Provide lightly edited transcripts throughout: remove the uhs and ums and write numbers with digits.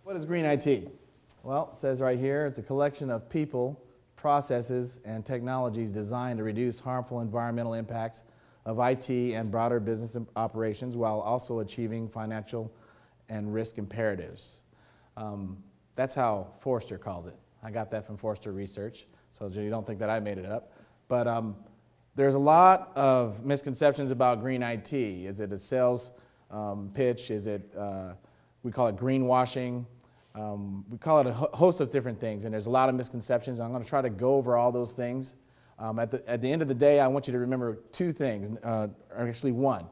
What is green IT? Well, it says right here, it's a collection of people, processes, and technologies designed to reduce harmful environmental impacts of IT and broader business operations while also achieving financial and risk imperatives. That's how Forrester calls it. I got that from Forrester Research, so you don't think that I made it up. But there's a lot of misconceptions about green IT. Is it a sales pitch? Is it, we call it greenwashing. We call it a host of different things, and there's a lot of misconceptions. I'm going to try to go over all those things. At the end of the day, I want you to remember two things, or actually one.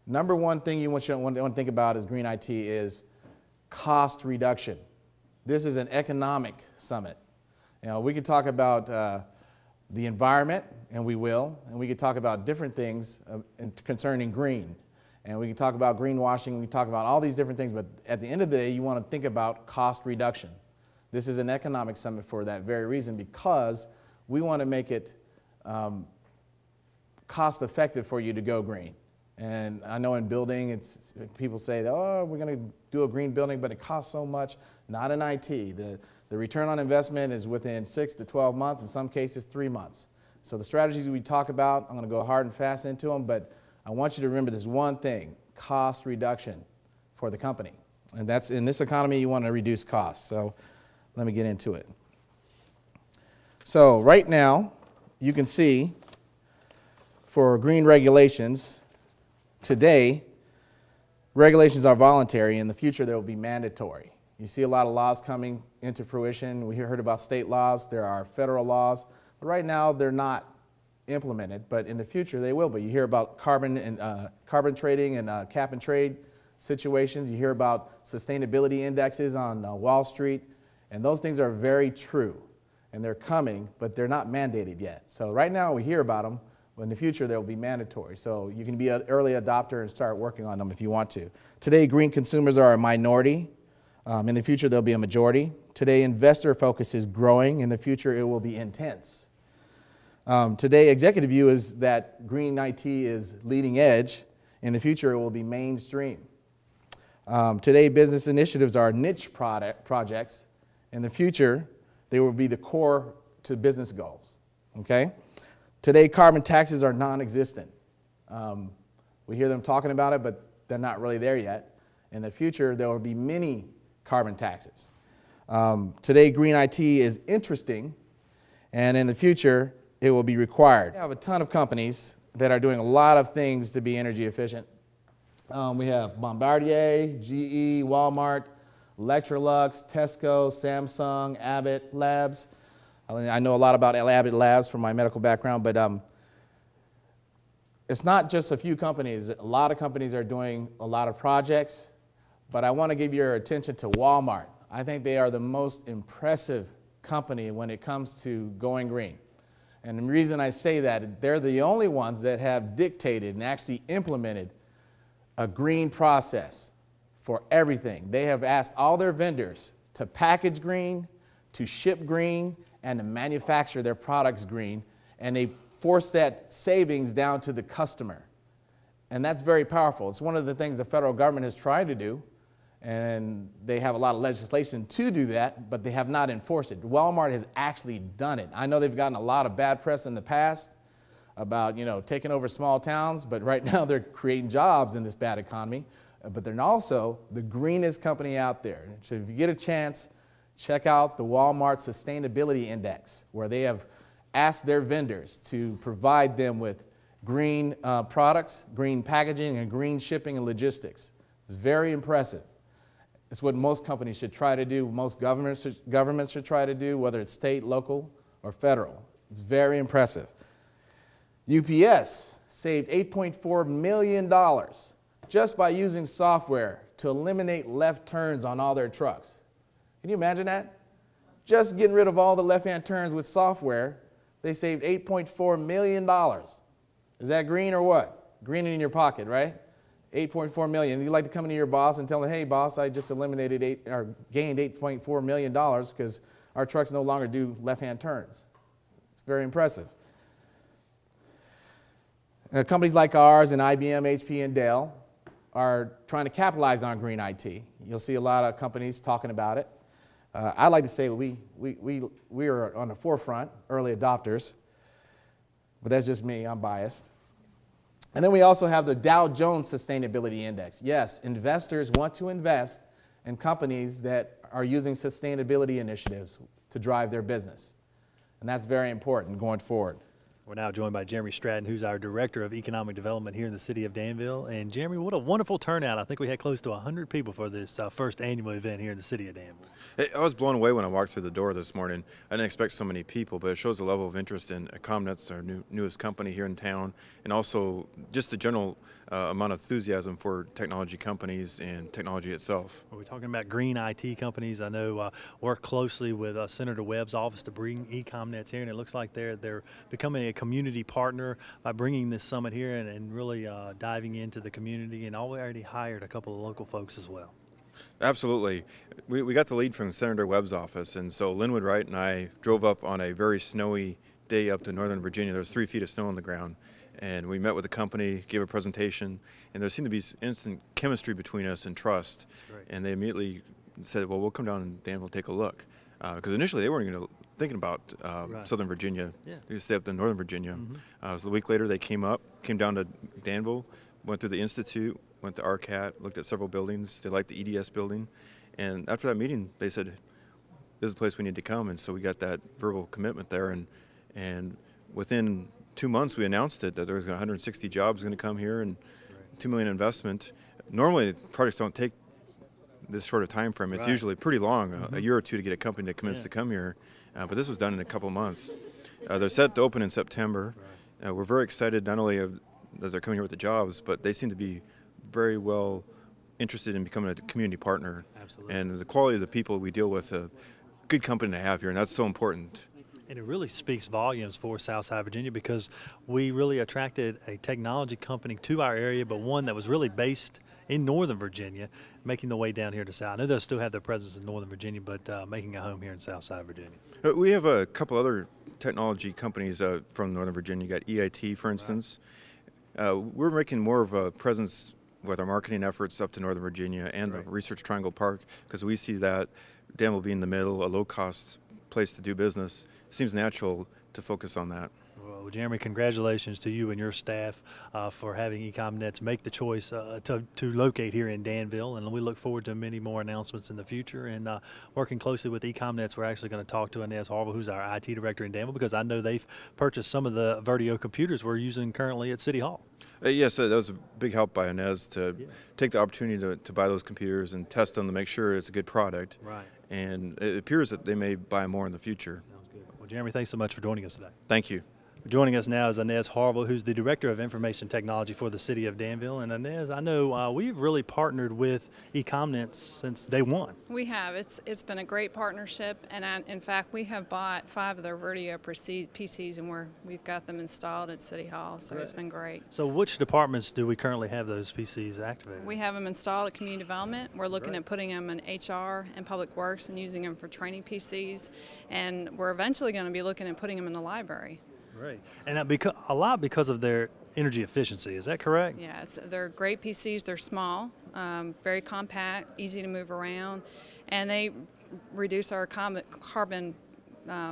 Number one thing you want to think about as green IT is cost reduction. This is an economic summit. You know, we could talk about the environment, and we will, and we could talk about different things concerning green. And we can talk about greenwashing, we can talk about all these different things, but at the end of the day, you want to think about cost reduction. This is an economic summit for that very reason, because we want to make it cost effective for you to go green. And I know in building, people say, oh, we're going to do a green building, but it costs so much. Not in IT. The return on investment is within 6 to 12 months, in some cases 3 months. So the strategies we talk about, I'm going to go hard and fast into them, but I want you to remember this one thing, cost reduction for the company. And that's in this economy, you want to reduce costs. So let me get into it. So right now, you can see for green regulations, today, regulations are voluntary. In the future, they will be mandatory. You see a lot of laws coming into fruition. We heard about state laws. There are federal laws. But right now, they're not implemented, but in the future they will be. You hear about carbon trading and cap and trade situations. You hear about sustainability indexes on Wall Street, and those things are very true, and they're coming, but they're not mandated yet. So right now we hear about them, but in the future they'll be mandatory. So you can be an early adopter and start working on them if you want to. Today, green consumers are a minority. In the future, they'll be a majority. Today, investor focus is growing. In the future, it will be intense. Today, executive view is that green IT is leading edge. In the future, it will be mainstream. Today, business initiatives are niche projects. In the future, they will be the core to business goals. Okay? Today, carbon taxes are non-existent. We hear them talking about it, but they're not really there yet. In the future, there will be many carbon taxes. Today, green IT is interesting, and in the future, it will be required. We have a ton of companies that are doing a lot of things to be energy efficient. We have Bombardier, GE, Walmart, Electrolux, Tesco, Samsung, Abbott Labs. I know a lot about Abbott Labs from my medical background, but it's not just a few companies. A lot of companies are doing a lot of projects, but I want to give your attention to Walmart. I think they are the most impressive company when it comes to going green. And the reason I say that, they're the only ones that have dictated and actually implemented a green process for everything. They have asked all their vendors to package green, to ship green, and to manufacture their products green, and they force that savings down to the customer. And that's very powerful. It's one of the things the federal government has tried to do, and they have a lot of legislation to do that, but they have not enforced it. Walmart has actually done it. I know they've gotten a lot of bad press in the past about, taking over small towns, but right now they're creating jobs in this bad economy. But they're also the greenest company out there. So if you get a chance, check out the Walmart Sustainability Index, where they have asked their vendors to provide them with green products, green packaging, and green shipping and logistics. It's very impressive. It's what most companies should try to do, most governments should try to do, whether it's state, local, or federal. It's very impressive. UPS saved $8.4 million just by using software to eliminate left turns on all their trucks. Can you imagine that? Just getting rid of all the left-hand turns with software, they saved $8.4 million. Is that green or what? Green in your pocket, right? $8.4 million. You like to come into your boss and tell him, hey, boss, I just gained $8.4 million because our trucks no longer do left-hand turns. It's very impressive. Companies like ours and IBM, HP, and Dell are trying to capitalize on green IT. You'll see a lot of companies talking about it. I like to say we are on the forefront, early adopters, but that's just me, I'm biased. And then we also have the Dow Jones Sustainability Index. Yes, investors want to invest in companies that are using sustainability initiatives to drive their business. And that's very important going forward. We're now joined by Jeremy Stratton, who's our Director of Economic Development here in the city of Danville. And Jeremy, what a wonderful turnout. I think we had close to 100 people for this first annual event here in the city of Danville. I was blown away when I walked through the door this morning. I didn't expect so many people, but it shows the level of interest in IALR, our newest company here in town, and also just the general amount of enthusiasm for technology companies and technology itself. Are we talking about green IT companies? I know work closely with Senator Webb's office to bring EcomNets here, and it looks like they're becoming a community partner by bringing this summit here and really diving into the community, and already hired a couple of local folks as well. Absolutely. We got the lead from Senator Webb's office, and so Linwood Wright and I drove up on a very snowy day up to Northern Virginia. There was 3 feet of snow on the ground, and we met with the company, gave a presentation, and there seemed to be instant chemistry between us and trust. Right. And they immediately said, well, we'll come down and Danville take a look. Because initially they weren't even thinking about right. Southern Virginia. Yeah. They stayed up in Northern Virginia. So a week later they came down to Danville, went through the Institute, went to RCAT, looked at several buildings. They liked the EDS building. And after that meeting, they said, this is the place we need to come. And so we got that verbal commitment there. And within 2 months, we announced it, that there was 160 jobs going to come here and $2 million investment. Normally, projects don't take this short of time frame. It's right. usually pretty long, a year or two to get a company to commit to come here. But this was done in a couple months. They're set to open in September. Right. We're very excited not only that they're coming here with the jobs, but they seem to be very well interested in becoming a community partner. Absolutely. And the quality of the people we deal with, a good company to have here, and that's so important. And it really speaks volumes for Southside Virginia, because we really attracted a technology company to our area, but one that was really based in Northern Virginia, making the way down here to South. I know they'll still have their presence in Northern Virginia, but making a home here in Southside Virginia. We have a couple other technology companies from Northern Virginia. You got EIT, for instance. Right. We're making more of a presence with our marketing efforts up to Northern Virginia and the Research Triangle Park, because we see that Danville being in the middle, a low-cost place to do business. Seems natural to focus on that. Well, Jeremy, congratulations to you and your staff for having EcomNets make the choice to locate here in Danville, and we look forward to many more announcements in the future. And working closely with EcomNets, we're actually going to talk to Inez Harville, who's our IT director in Danville, because I know they've purchased some of the Vertio computers we're using currently at City Hall. Yes, that was a big help by Inez to take the opportunity to buy those computers and test them to make sure it's a good product. Right. And it appears that they may buy more in the future. Sounds good. Well, Jeremy, thanks so much for joining us today. Thank you. Joining us now is Inez Harville, who's the Director of Information Technology for the City of Danville. And Inez, I know we've really partnered with EcomNets since day one. We have. It's been a great partnership, and in fact, we have bought 5 of their Vertio PCs, and we've got them installed at City Hall, so It's been great. So which departments do we currently have those PCs activated? We have them installed at Community Development. We're looking at putting them in HR and Public Works and using them for training PCs, and we're eventually going to be looking at putting them in the library. Right, and a lot because of their energy efficiency. Is that correct? Yes, they're great PCs. They're small, very compact, easy to move around, and they reduce our carbon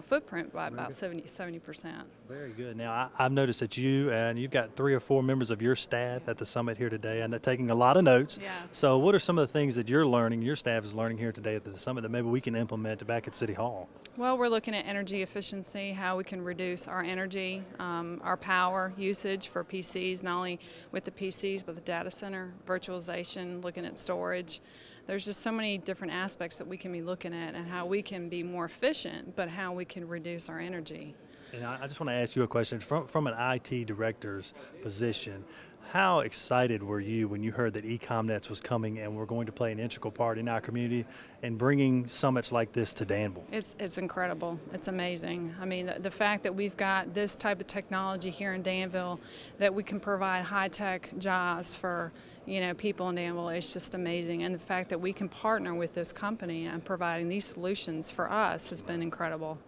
footprint by about 70%. Very good. Now, I've noticed that you've got 3 or 4 members of your staff at the summit here today, and they're taking a lot of notes. Yes. So what are some of the things that you're learning, your staff is learning here today at the summit, that maybe we can implement back at City Hall? Well, we're looking at energy efficiency, how we can reduce our energy, our power usage for PCs, not only with the PCs, but the data center, virtualization, looking at storage. There's just so many different aspects that we can be looking at, and how we can be more efficient, but how we can reduce our energy. And I just want to ask you a question. From an IT director's position, how excited were you when you heard that EcomNets was coming and we're going to play an integral part in our community and bringing summits like this to Danville? It's incredible. It's amazing. I mean, the fact that we've got this type of technology here in Danville, that we can provide high-tech jobs for people in Danville, is just amazing. And the fact that we can partner with this company and providing these solutions for us has been incredible.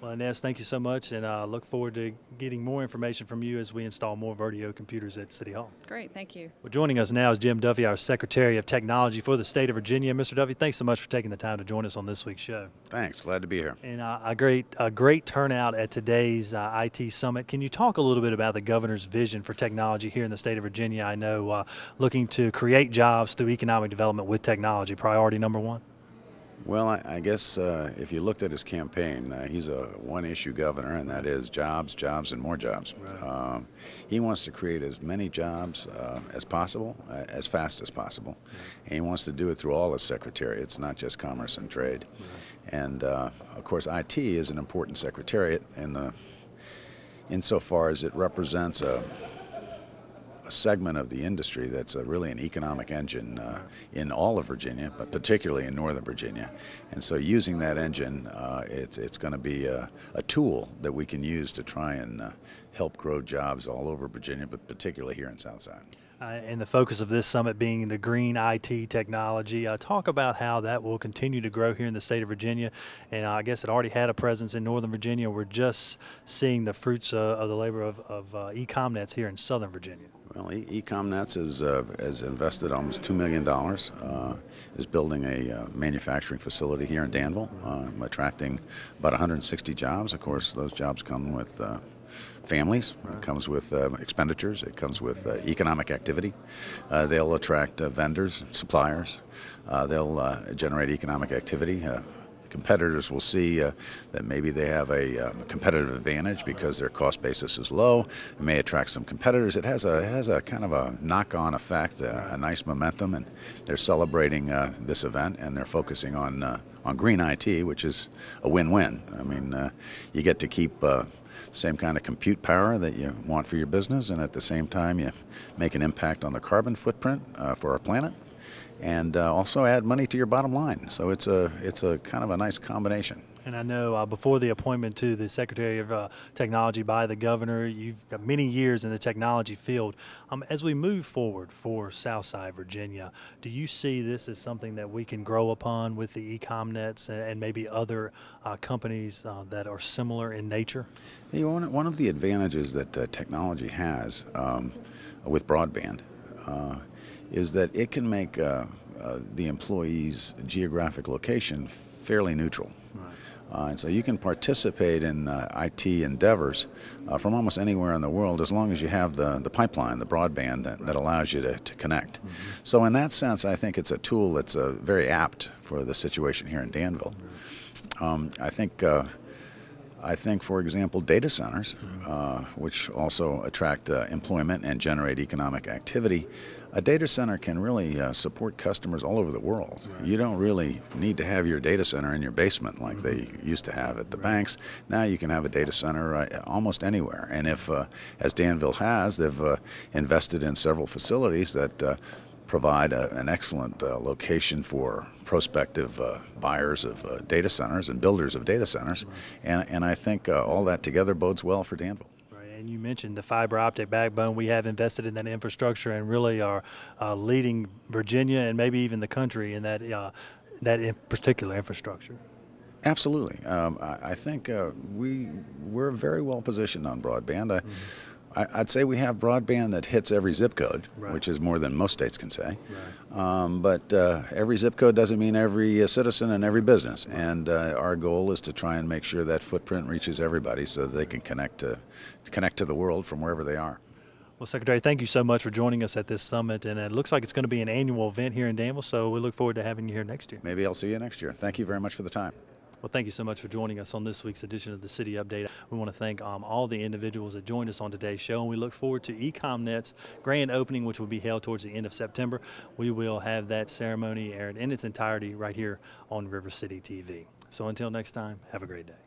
Well, Inez, thank you so much, and I look forward to getting more information from you as we install more Vertio computers at City Hall. Great, thank you. Well, joining us now is Jim Duffy, our Secretary of Technology for the state of Virginia. Mr. Duffy, thanks so much for taking the time to join us on this week's show. Thanks. Glad to be here. And a great turnout at today's IT Summit. Can you talk a little bit about the governor's vision for technology here in the state of Virginia? I know looking to create jobs through economic development with technology, priority number one. Well, I guess if you looked at his campaign, he's a one-issue governor, and that is jobs, jobs, and more jobs. Right. He wants to create as many jobs as possible, as fast as possible. Right. And he wants to do it through all his secretariats, not just commerce and trade. Right. And, of course, IT is an important secretariat insofar as it represents a segment of the industry that's really an economic engine in all of Virginia, but particularly in Northern Virginia. And so using that engine, it's going to be a tool that we can use to try and help grow jobs all over Virginia, but particularly here in Southside. And the focus of this summit being the green IT technology. Talk about how that will continue to grow here in the state of Virginia. And I guess it already had a presence in Northern Virginia. We're just seeing the fruits of the labor of EcomNets here in Southern Virginia. Well, EcomNets has invested almost $2 million, is building a manufacturing facility here in Danville, attracting about 160 jobs. Of course, those jobs come with families, it comes with expenditures, it comes with economic activity. They'll attract vendors, suppliers, they'll generate economic activity. Competitors will see that maybe they have a competitive advantage because their cost basis is low. It may attract some competitors. It has a kind of a knock-on effect, a nice momentum, and they're celebrating this event, and they're focusing on green IT, which is a win-win. I mean, you get to keep same kind of compute power that you want for your business, and at the same time you make an impact on the carbon footprint for our planet, and also add money to your bottom line. So it's a kind of a nice combination. And I know before the appointment to the Secretary of Technology by the governor, you've got many years in the technology field. As we move forward for Southside Virginia, do you see this as something that we can grow upon with the EcomNets and maybe other companies that are similar in nature? You know, one of the advantages that technology has with broadband is that it can make the employee's geographic location fairly neutral. Right. And so you can participate in IT endeavors from almost anywhere in the world as long as you have the pipeline, the broadband that allows you to connect. Mm-hmm. So in that sense, I think it's a tool that's very apt for the situation here in Danville. I think, for example, data centers, which also attract employment and generate economic activity, a data center can really support customers all over the world. Right. You don't really need to have your data center in your basement like they used to have at the banks. Now you can have a data center almost anywhere. And if, as Danville has, they've invested in several facilities that provide an excellent location for prospective buyers of data centers and builders of data centers. Right. And I think all that together bodes well for Danville. And you mentioned the fiber optic backbone. We have invested in that infrastructure and really are leading Virginia and maybe even the country in that particular infrastructure. Absolutely. I think we're very well positioned on broadband. I'd say we have broadband that hits every zip code, right, which is more than most states can say. Right. But every zip code doesn't mean every citizen and every business. Right. And our goal is to try and make sure that footprint reaches everybody so that they can connect to the world from wherever they are. Well, Secretary, thank you so much for joining us at this summit. And it looks like it's going to be an annual event here in Danville, so we look forward to having you here next year. Maybe I'll see you next year. Thank you very much for the time. Well, thank you so much for joining us on this week's edition of the City Update. We want to thank all the individuals that joined us on today's show, and we look forward to EcomNet's grand opening, which will be held towards the end of September. We will have that ceremony aired in its entirety right here on River City TV. So until next time, have a great day.